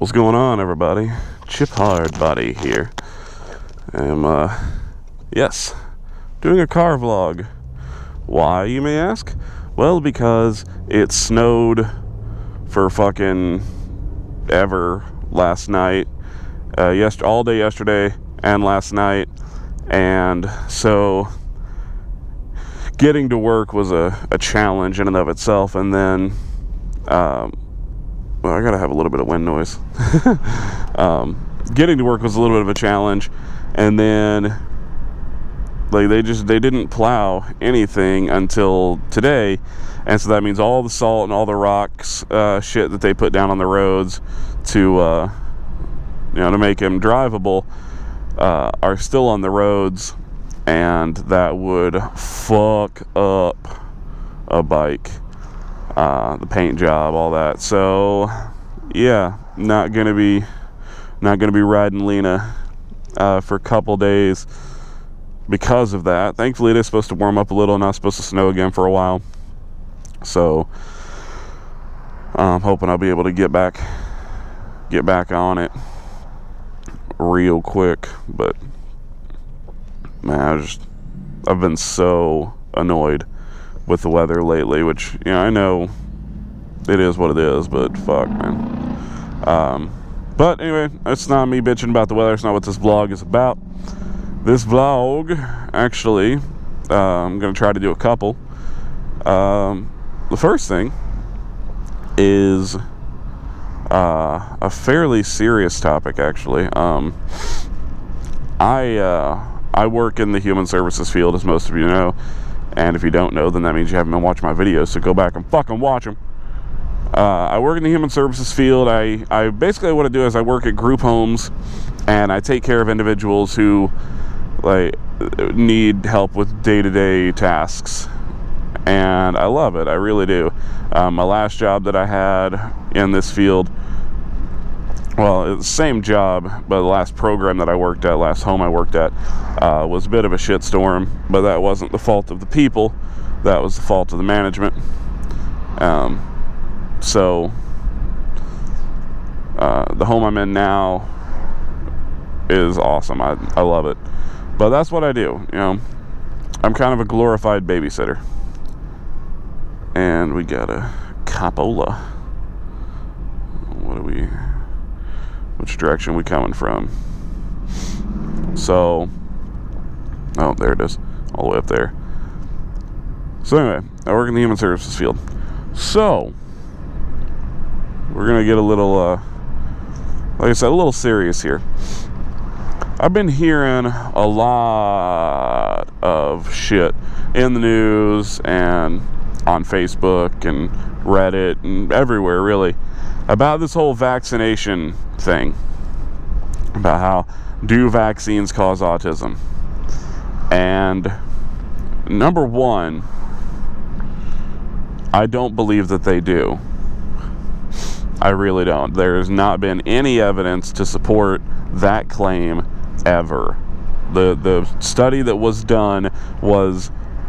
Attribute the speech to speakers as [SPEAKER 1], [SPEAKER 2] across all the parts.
[SPEAKER 1] What's going on, everybody? Chip Hardbody here. I'm, yes, doing a car vlog. Why, you may ask? Well, because it snowed for fucking ever last night, all day yesterday and last night, and so getting to work was a challenge in and of itself, and then, well, I gotta have a little bit of wind noise. Getting to work was a little bit of a challenge, and then like they didn't plow anything until today, and so that means all the salt and all the rocks shit that they put down on the roads to to make them drivable are still on the roads, and that would fuck up a bike. The paint job, all that. So yeah, not gonna be riding Lena for a couple days because of that. Thankfully it is supposed to warm up a little, not supposed to snow again for a while, so I'm hoping I'll be able to get back on it real quick. But man, I've been so annoyed with the weather lately, which, you know, I know it is what it is, but fuck, man. But anyway, it's not me bitching about the weather. It's not what this vlog is about. This vlog, actually, I'm gonna try to do a couple. The first thing is a fairly serious topic, actually. I work in the human services field, as most of you know. And if you don't know, then that means you haven't been watching my videos, so go back and fucking watch them. I work in the human services field. I basically, what I do is I work at group homes, and I take care of individuals who like need help with day-to-day tasks. And I love it, I really do. My last job that I had in this field, well, it's the same job, but the last program that I worked at, last home I worked at, was a bit of a shitstorm, but that wasn't the fault of the people, that was the fault of the management. So the home I'm in now is awesome. I love it. But that's what I do, you know. I'm kind of a glorified babysitter. And we got a Capola. Which direction we coming from? So, oh, there it is, all the way up there. So anyway, I work in the human services field. So, we're gonna get a little, like I said, a little serious here. I've been hearing a lot of shit in the news and on Facebook and Reddit and everywhere, really, about this whole vaccination thing, about how do vaccines cause autism. And number one, I don't believe that they do. I really don't. There's not been any evidence to support that claim ever. The study that was done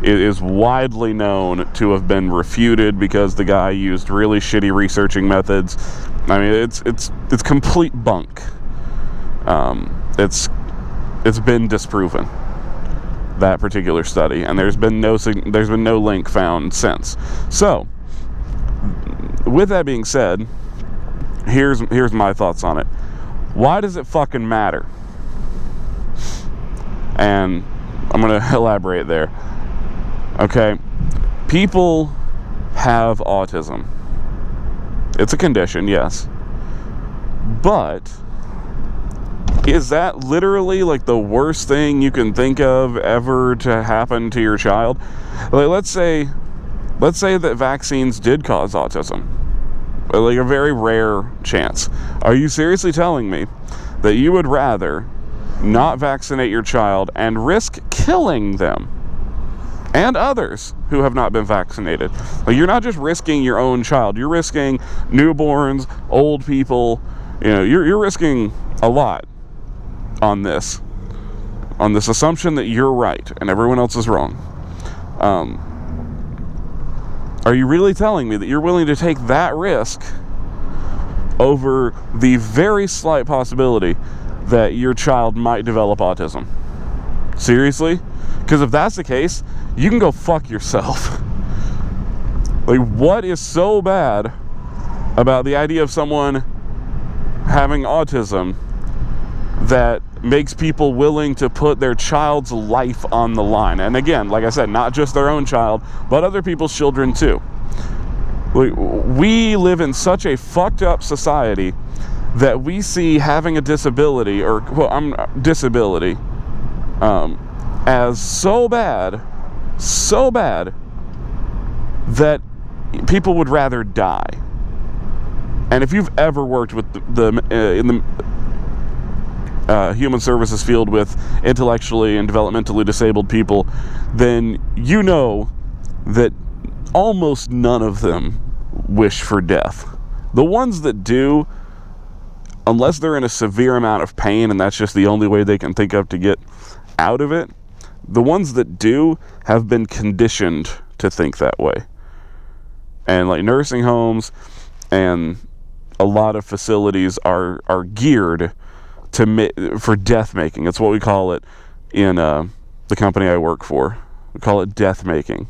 [SPEAKER 1] is widely known to have been refuted because the guy used really shitty researching methods. I mean, it's complete bunk. It's been disproven, that particular study, and there's been no link found since. So, with that being said, here's my thoughts on it. Why does it fucking matter? And I'm gonna elaborate there. Okay, people have autism. It's a condition, yes. But is that literally like the worst thing you can think of ever to happen to your child? Like, let's say that vaccines did cause autism. Like a very rare chance. Are you seriously telling me that you would rather not vaccinate your child and risk killing them and others who have not been vaccinated? Like, you're not just risking your own child, you're risking newborns, old people, you know, you're risking a lot on this assumption that you're right and everyone else is wrong. Are you really telling me that you're willing to take that risk over the very slight possibility that your child might develop autism. Seriously? Because if that's the case, you can go fuck yourself. Like, what is so bad about the idea of someone having autism that makes people willing to put their child's life on the line? And again, like I said, not just their own child, but other people's children too. We live in such a fucked up society that we see having a disability, or disability, as so bad that people would rather die. And if you've ever worked with in the human services field with intellectually and developmentally disabled people, then you know that almost none of them wish for death. The ones that do, unless they're in a severe amount of pain and that's just the only way they can think of to get out of it, the ones that do have been conditioned to think that way. And like nursing homes and a lot of facilities are geared for death making. That's what we call it in the company I work for. We call it death making,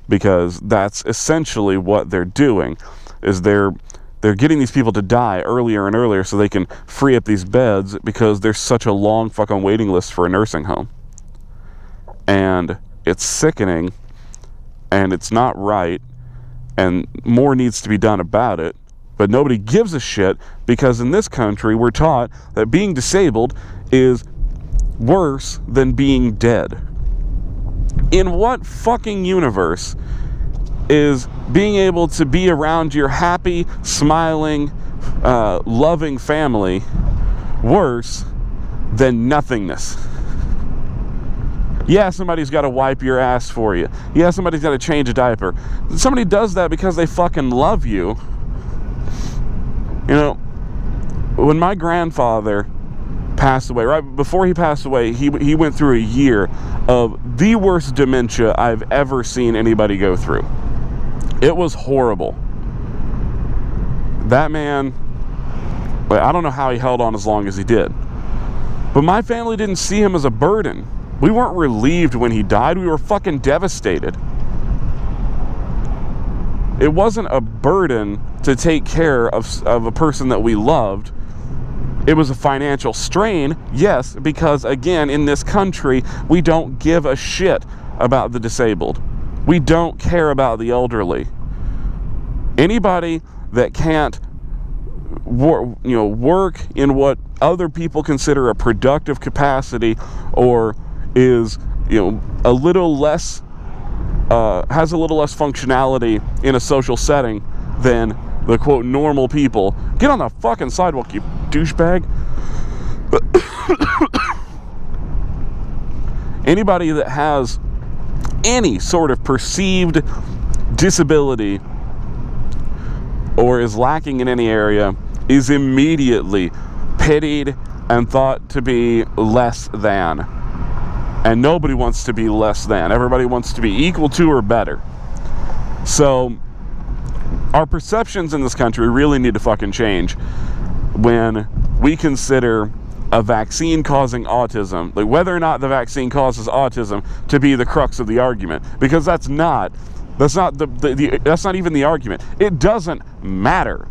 [SPEAKER 1] because that's essentially what they're doing. Is they're getting these people to die earlier and earlier so they can free up these beds, because there's such a long fucking waiting list for a nursing home. And it's sickening, and it's not right, and more needs to be done about it. But nobody gives a shit, because in this country we're taught that being disabled is worse than being dead. In what fucking universe is being able to be around your happy, smiling, loving family worse than nothingness? Yeah, somebody's got to wipe your ass for you. Yeah, somebody's got to change a diaper. Somebody does that because they fucking love you. You know, when my grandfather passed away, right before he passed away, he went through a year of the worst dementia I've ever seen anybody go through. It was horrible. That man, I don't know how he held on as long as he did. But my family didn't see him as a burden. We weren't relieved when he died. We were fucking devastated. It wasn't a burden to take care of a person that we loved. It was a financial strain, yes, because again, in this country, we don't give a shit about the disabled. We don't care about the elderly. Anybody that can't work in what other people consider a productive capacity, or is a little less has a little less functionality in a social setting than the quote normal people, get on the fucking sidewalk, you douchebag. Anybody that has any sort of perceived disability or is lacking in any area is immediately pitied and thought to be less than. And nobody wants to be less than. Everybody wants to be equal to or better. So our perceptions in this country really need to fucking change when we consider a vaccine causing autism, like whether or not the vaccine causes autism, to be the crux of the argument, because that's not even the argument. It doesn't matter.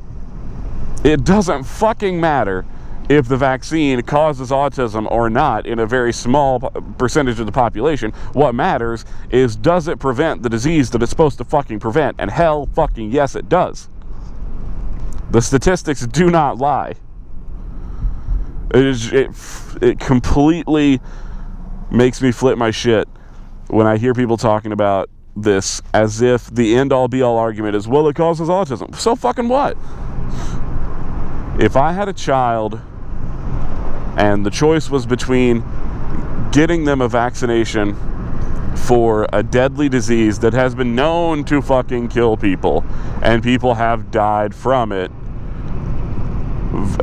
[SPEAKER 1] It doesn't fucking matter if the vaccine causes autism or not in a very small percentage of the population. What matters is, does it prevent the disease that it's supposed to fucking prevent? And hell fucking yes, it does. The statistics do not lie. It completely makes me flip my shit when I hear people talking about this as if the end-all be-all argument is, well, it causes autism. So fucking what? If I had a child and the choice was between getting them a vaccination for a deadly disease that has been known to fucking kill people, and people have died from it,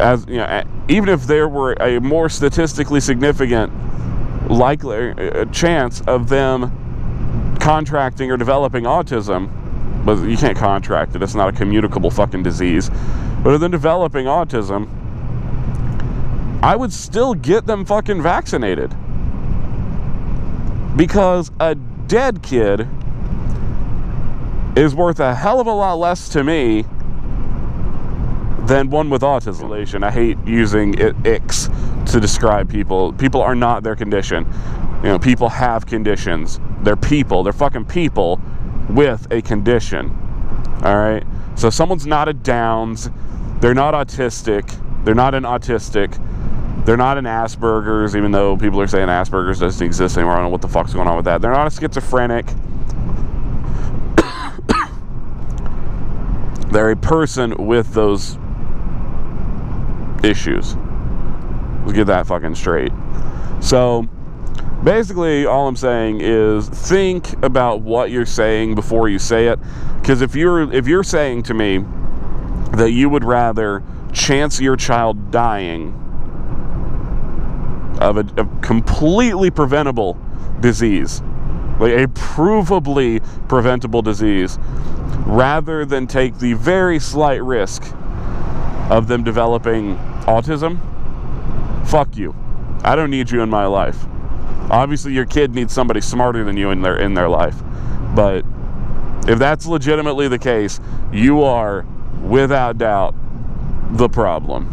[SPEAKER 1] as you know, even if there were a more statistically significant likely chance of them contracting or developing autism, but you can't contract it, it's not a communicable fucking disease, but then developing autism, I would still get them fucking vaccinated. Because a dead kid is worth a hell of a lot less to me than one with autism. I hate using icks to describe people. People are not their condition. You know, people have conditions. They're people. They're fucking people with a condition. All right? So if someone's not a Downs, they're not autistic, they're not an autistic, they're not an Asperger's, even though people are saying Asperger's doesn't exist anymore. I don't know what the fuck's going on with that. They're not a schizophrenic. They're a person with those issues. Let's get that fucking straight. So basically all I'm saying is think about what you're saying before you say it. Because if you're saying to me that you would rather chance your child dying of a completely preventable disease, like a provably preventable disease, rather than take the very slight risk of them developing autism, fuck you. I don't need you in my life. Obviously your kid needs somebody smarter than you in their life, but if that's legitimately the case, you are without doubt the problem.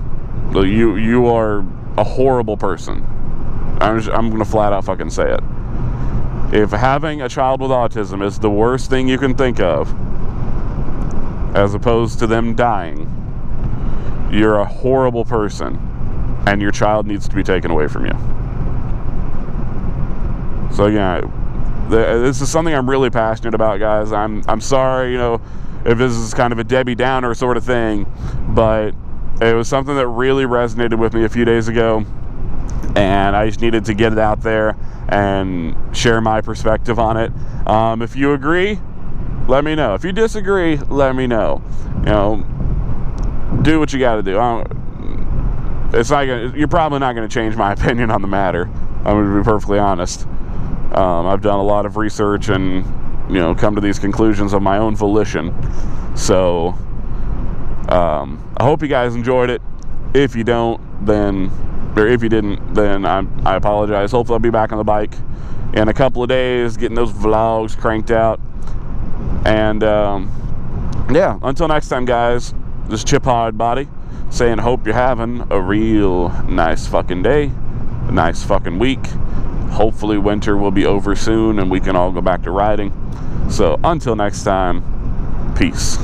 [SPEAKER 1] You are a horrible person. I'm gonna flat out fucking say it. If having a child with autism is the worst thing you can think of, as opposed to them dying, you're a horrible person, and your child needs to be taken away from you. So yeah, this is something I'm really passionate about, guys. I'm sorry, you know, if this is kind of a Debbie Downer sort of thing, but it was something that really resonated with me a few days ago, and I just needed to get it out there and share my perspective on it. If you agree, let me know. If you disagree, let me know. You know, do what you got to do. You're probably not going to change my opinion on the matter. I'm going to be perfectly honest. I've done a lot of research and, you know, come to these conclusions of my own volition. So I hope you guys enjoyed it. If you don't, then, or if you didn't, then I apologize. Hopefully I'll be back on the bike in a couple of days, getting those vlogs cranked out. And yeah, until next time, guys, this is Chip Hard Body saying hope you're having a real nice fucking day, a nice fucking week. Hopefully winter will be over soon and we can all go back to riding. So until next time, peace.